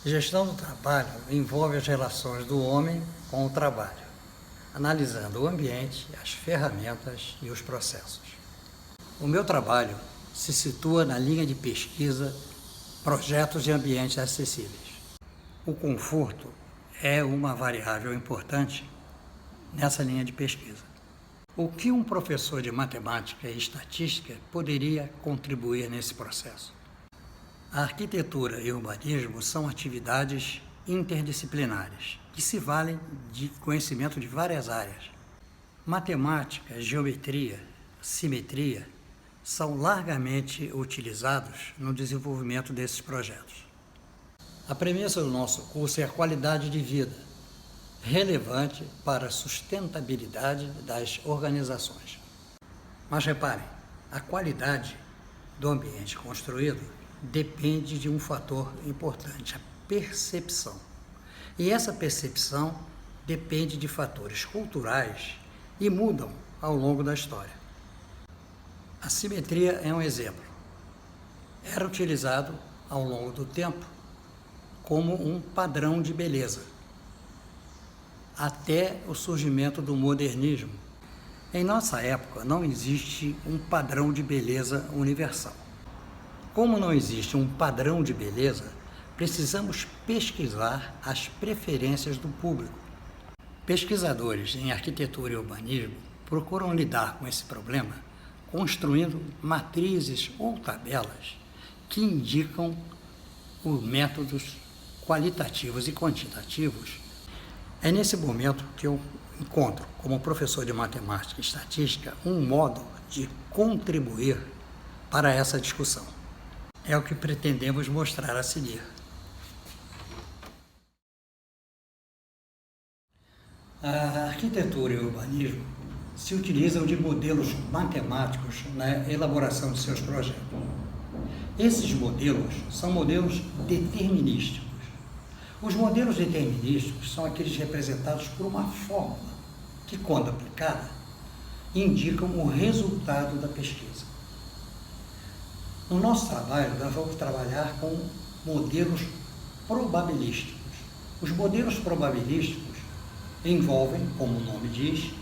Gestão do trabalho envolve as relações do homem com o trabalho, analisando o ambiente, as ferramentas e os processos. O meu trabalho se situa na linha de pesquisa Projetos de Ambientes Acessíveis. O conforto é uma variável importante nessa linha de pesquisa. O que um professor de matemática e estatística poderia contribuir nesse processo? A arquitetura e o urbanismo são atividades interdisciplinares que se valem de conhecimento de várias áreas. Matemática, geometria, simetria são largamente utilizados no desenvolvimento desses projetos. A premissa do nosso curso é a qualidade de vida, relevante para a sustentabilidade das organizações. Mas reparem, a qualidade do ambiente construído depende de um fator importante, a percepção. E essa percepção depende de fatores culturais e mudam ao longo da história. A simetria é um exemplo. Era utilizado ao longo do tempo como um padrão de beleza, até o surgimento do modernismo. Em nossa época não existe um padrão de beleza universal. Como não existe um padrão de beleza, precisamos pesquisar as preferências do público. Pesquisadores em arquitetura e urbanismo procuram lidar com esse problema construindo matrizes ou tabelas que indicam os métodos qualitativos e quantitativos. É nesse momento que eu encontro, como professor de matemática e estatística, um modo de contribuir para essa discussão. É o que pretendemos mostrar a seguir. A arquitetura e o urbanismo se utilizam de modelos matemáticos na elaboração de seus projetos. Esses modelos são modelos determinísticos. Os modelos determinísticos são aqueles representados por uma fórmula que, quando aplicada, indicam o resultado da pesquisa. No nosso trabalho, nós vamos trabalhar com modelos probabilísticos. Os modelos probabilísticos envolvem, como o nome diz,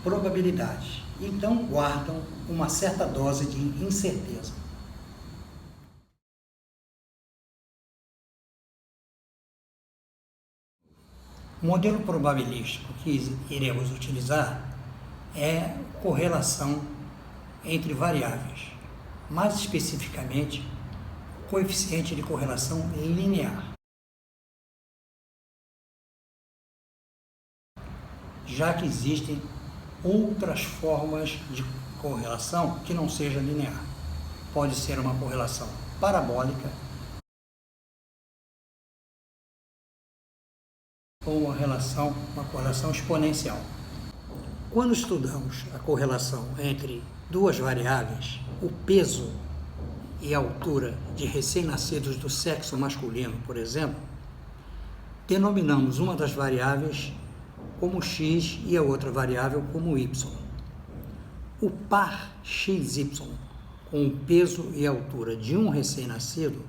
probabilidades. Então, guardam uma certa dose de incerteza. O modelo probabilístico que iremos utilizar é correlação entre variáveis. Mais especificamente, coeficiente de correlação linear. Já que existem outras formas de correlação que não seja linear. Pode ser uma correlação parabólica ou uma correlação exponencial. Quando estudamos a correlação entre duas variáveis, o peso e a altura de recém-nascidos do sexo masculino, por exemplo, denominamos uma das variáveis como x e a outra variável como y. O par xy com o peso e a altura de um recém-nascido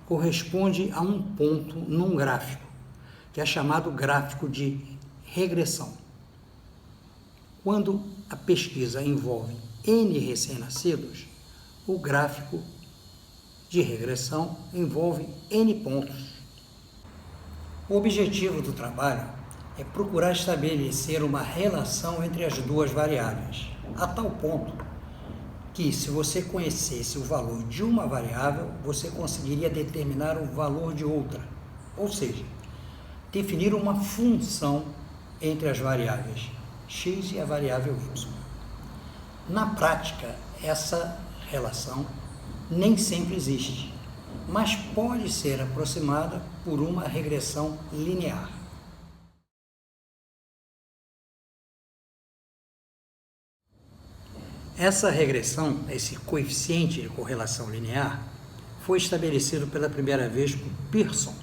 corresponde a um ponto num gráfico, que é chamado gráfico de regressão. Quando a pesquisa envolve N recém-nascidos, o gráfico de regressão envolve N pontos. O objetivo do trabalho é procurar estabelecer uma relação entre as duas variáveis, a tal ponto que, se você conhecesse o valor de uma variável, você conseguiria determinar o valor de outra, ou seja, definir uma função entre as variáveis x e a variável y. Na prática, essa relação nem sempre existe, mas pode ser aproximada por uma regressão linear. Essa regressão, esse coeficiente de correlação linear, foi estabelecido pela primeira vez por Pearson,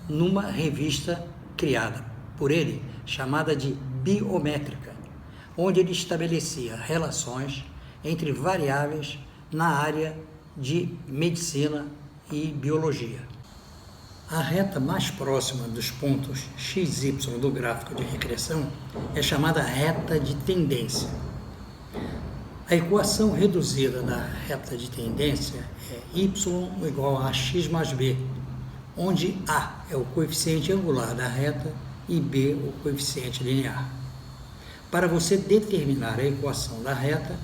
numa revista criada por ele, chamada de Biométrica, onde ele estabelecia relações entre variáveis na área de medicina e biologia. A reta mais próxima dos pontos x, y do gráfico de regressão é chamada reta de tendência. A equação reduzida da reta de tendência é y igual a x mais b, onde a é o coeficiente angular da reta e b o coeficiente linear. Para você determinar a equação da reta,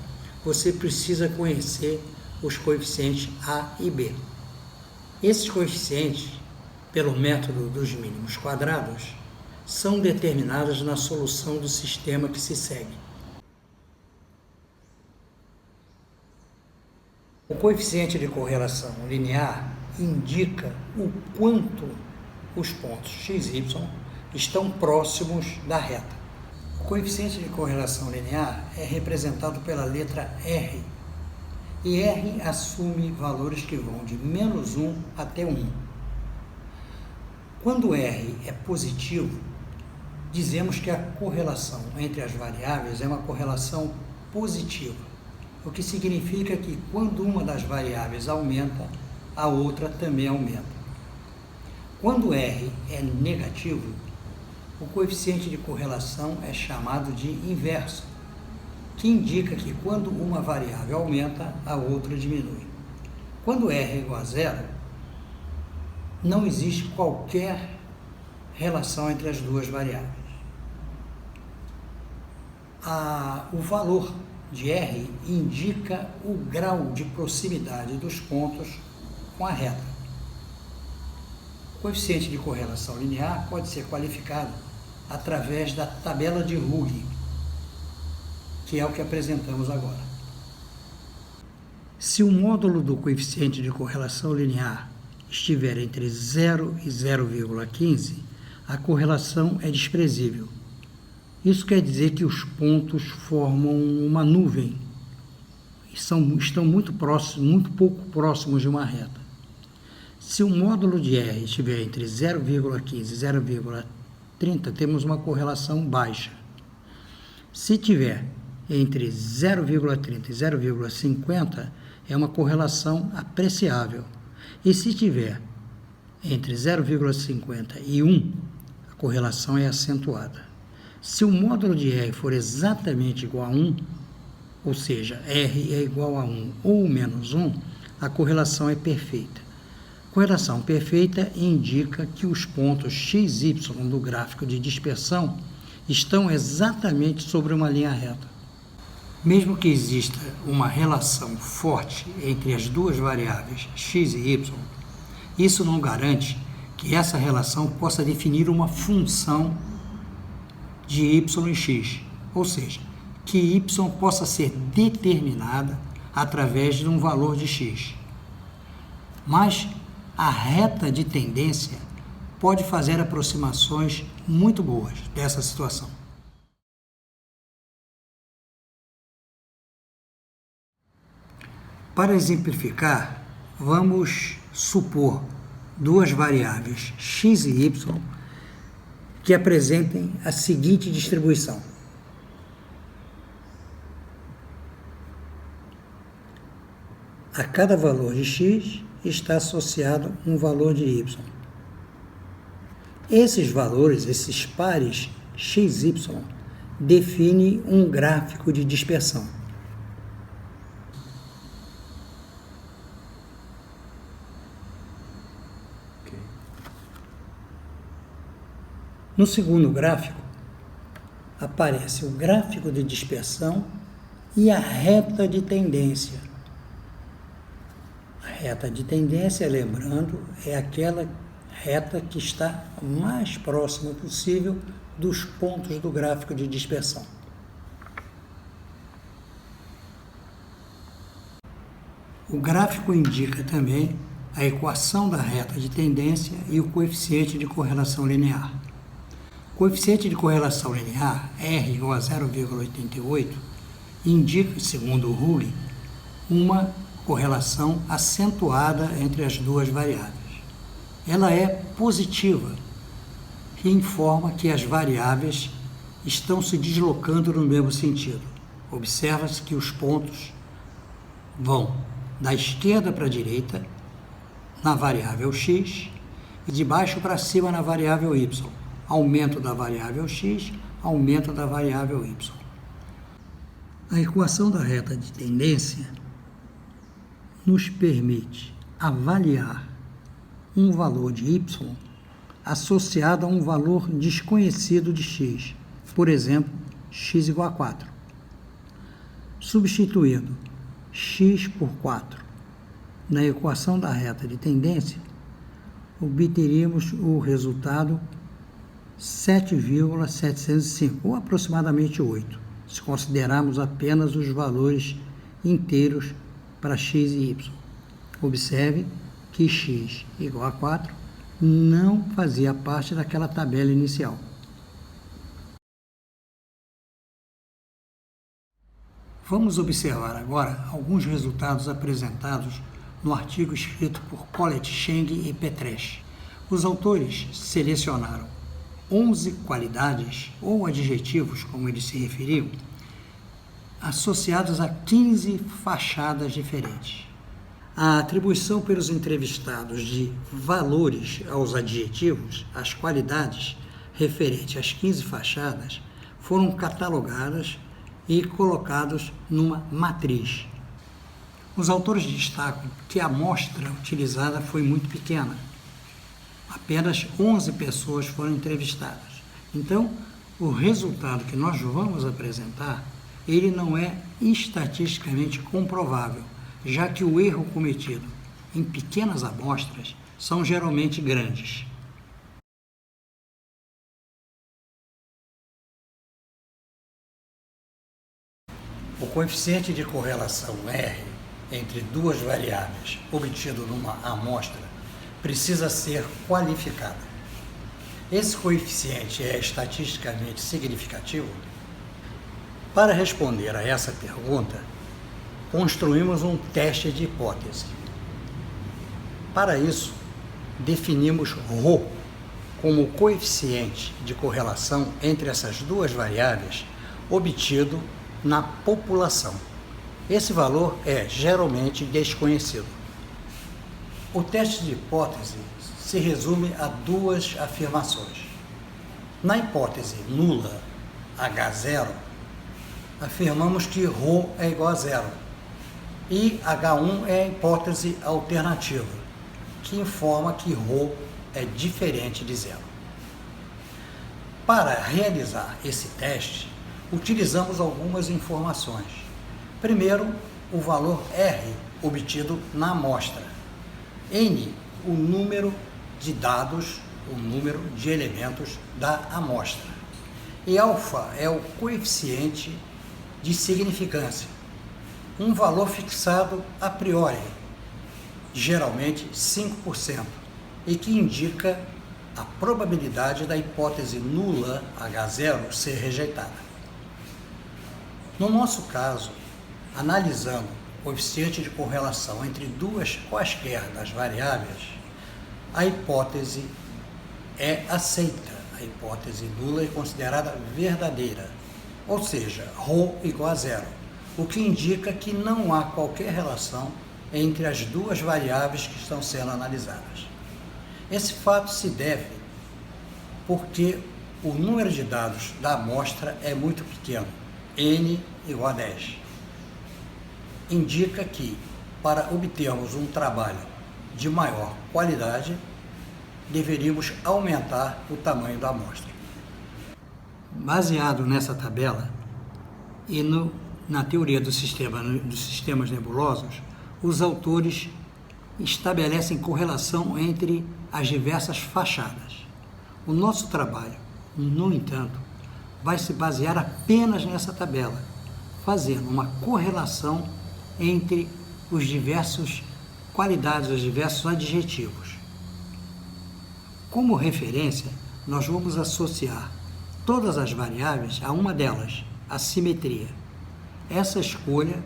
você precisa conhecer os coeficientes a e b. Esses coeficientes, pelo método dos mínimos quadrados, são determinados na solução do sistema que se segue. O coeficiente de correlação linear indica o quanto os pontos x e y estão próximos da reta. O coeficiente de correlação linear é representado pela letra R, e R assume valores que vão de -1 até 1. Quando R é positivo, dizemos que a correlação entre as variáveis é uma correlação positiva, o que significa que quando uma das variáveis aumenta, a outra também aumenta. Quando R é negativo, o coeficiente de correlação é chamado de inverso, que indica que quando uma variável aumenta, a outra diminui. Quando R é igual a zero, não existe qualquer relação entre as duas variáveis. O valor de R indica o grau de proximidade dos pontos com a reta. O coeficiente de correlação linear pode ser qualificado através da tabela de Ruggie, que é o que apresentamos agora. Se o módulo do coeficiente de correlação linear estiver entre 0 e 0,15, a correlação é desprezível. Isso quer dizer que os pontos formam uma nuvem e estão muito pouco próximos de uma reta. Se o módulo de R estiver entre 0,15 e 0,30, temos uma correlação baixa. Se tiver entre 0,30 e 0,50, é uma correlação apreciável. E se tiver entre 0,50 e 1, a correlação é acentuada. Se o módulo de R for exatamente igual a 1, ou seja, R é igual a 1 ou menos 1, a correlação é perfeita. Correlação perfeita indica que os pontos x e y do gráfico de dispersão estão exatamente sobre uma linha reta. Mesmo que exista uma relação forte entre as duas variáveis x e y, isso não garante que essa relação possa definir uma função de y e x, ou seja, que y possa ser determinada através de um valor de x. Mas a reta de tendência pode fazer aproximações muito boas dessa situação. Para exemplificar, vamos supor duas variáveis x e y que apresentem a seguinte distribuição. A cada valor de x está associado um valor de y. Esses valores, esses pares x e y, definem um gráfico de dispersão. No segundo gráfico, aparece o gráfico de dispersão e a reta de tendência. A reta de tendência, lembrando, é aquela reta que está mais próxima possível dos pontos do gráfico de dispersão. O gráfico indica também a equação da reta de tendência e o coeficiente de correlação linear. O coeficiente de correlação linear, R igual a 0,88, indica, segundo o Ruggie, uma correlação acentuada entre as duas variáveis. Ela é positiva, que informa que as variáveis estão se deslocando no mesmo sentido. Observa-se que os pontos vão da esquerda para a direita na variável x e de baixo para cima na variável y. Aumento da variável x, aumento da variável y. A equação da reta de tendência nos permite avaliar um valor de y associado a um valor desconhecido de x, por exemplo, x igual a 4. Substituindo x por 4 na equação da reta de tendência, obteríamos o resultado 7,705, ou aproximadamente 8, se considerarmos apenas os valores inteiros para x e y. Observe que x igual a 4 não fazia parte daquela tabela inicial. Vamos observar agora alguns resultados apresentados no artigo escrito por Collett, Cheng e Petresch. Os autores selecionaram 11 qualidades ou adjetivos, como eles se referiam, associados a 15 fachadas diferentes. A atribuição pelos entrevistados de valores aos adjetivos, às qualidades referentes às 15 fachadas, foram catalogadas e colocados numa matriz. Os autores destacam que a amostra utilizada foi muito pequena. Apenas 11 pessoas foram entrevistadas. Então, o resultado que nós vamos apresentar, ele não é estatisticamente comprovável, já que o erro cometido em pequenas amostras são geralmente grandes. O coeficiente de correlação R entre duas variáveis obtido numa amostra precisa ser qualificado. Esse coeficiente é estatisticamente significativo? Para responder a essa pergunta, construímos um teste de hipótese. Para isso, definimos ρ como o coeficiente de correlação entre essas duas variáveis obtido na população. Esse valor é geralmente desconhecido. O teste de hipótese se resume a duas afirmações. Na hipótese nula H0, afirmamos que ρ é igual a zero e H1 é a hipótese alternativa, que informa que ρ é diferente de zero. Para realizar esse teste, utilizamos algumas informações. Primeiro, o valor R obtido na amostra. N, o número de dados, o número de elementos da amostra. E alfa é o coeficiente de significância, um valor fixado a priori, geralmente 5%, e que indica a probabilidade da hipótese nula H0 ser rejeitada. No nosso caso, analisando o coeficiente de correlação entre duas quaisquer das variáveis, a hipótese é aceita, a hipótese nula é considerada verdadeira, ou seja, ρ igual a zero, o que indica que não há qualquer relação entre as duas variáveis que estão sendo analisadas. Esse fato se deve porque o número de dados da amostra é muito pequeno, N igual a 10. Indica que, para obtermos um trabalho de maior qualidade, deveríamos aumentar o tamanho da amostra. Baseado nessa tabela e na teoria dos sistemas nebulosos, os autores estabelecem correlação entre as diversas fachadas. O nosso trabalho, no entanto, vai se basear apenas nessa tabela, fazendo uma correlação entre os diversos qualidades, os diversos adjetivos. Como referência, nós vamos associar todas as variáveis a uma delas, a simetria. Essa escolha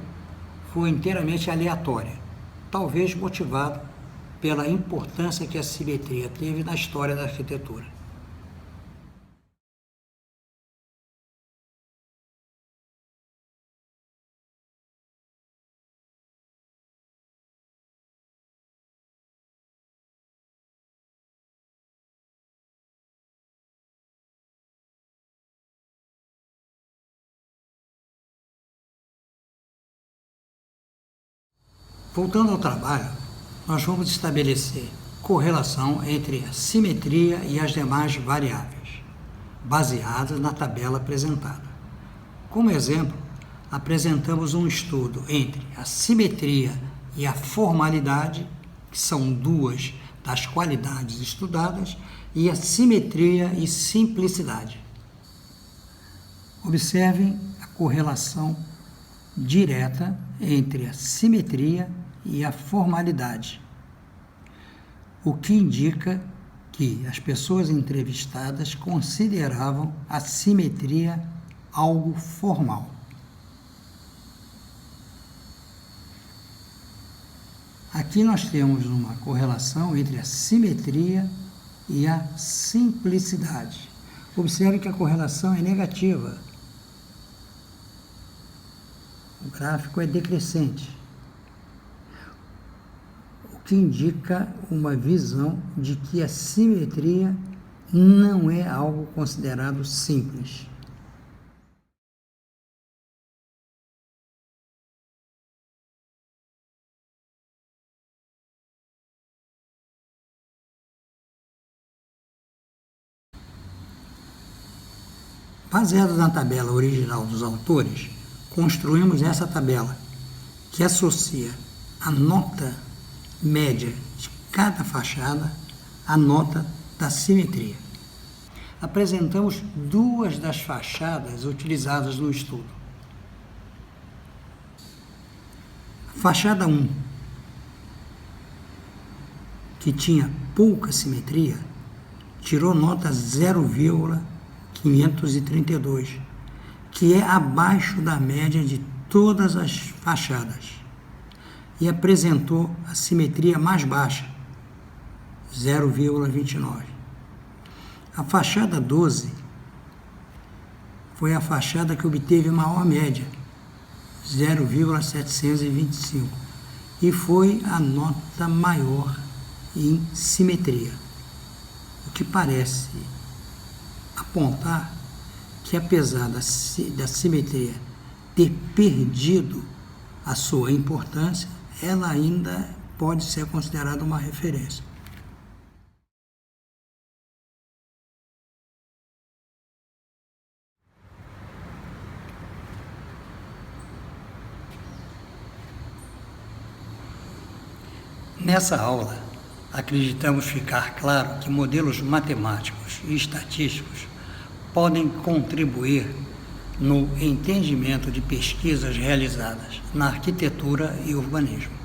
foi inteiramente aleatória, talvez motivado pela importância que a simetria teve na história da arquitetura. Voltando ao trabalho, nós vamos estabelecer correlação entre a simetria e as demais variáveis, baseadas na tabela apresentada. Como exemplo, apresentamos um estudo entre a simetria e a formalidade, que são duas das qualidades estudadas, e a simetria e simplicidade. Observem a correlação direta entre a simetria e a formalidade, o que indica que as pessoas entrevistadas consideravam a simetria algo formal. Aqui nós temos uma correlação entre a simetria e a simplicidade. Observe que a correlação é negativa. O gráfico é decrescente, o que indica uma visão de que a simetria não é algo considerado simples. Baseado na tabela original dos autores, construímos essa tabela, que associa a nota média de cada fachada à nota da simetria. Apresentamos duas das fachadas utilizadas no estudo. A fachada 1, que tinha pouca simetria, tirou nota 0,532, que é abaixo da média de todas as fachadas, e apresentou a simetria mais baixa, 0,29. A fachada 12 foi a fachada que obteve maior média, 0,725, e foi a nota maior em simetria, o que parece apontar que, apesar da simetria ter perdido a sua importância, ela ainda pode ser considerada uma referência. Nessa aula, acreditamos ficar claro que modelos matemáticos e estatísticos podem contribuir no entendimento de pesquisas realizadas na arquitetura e urbanismo.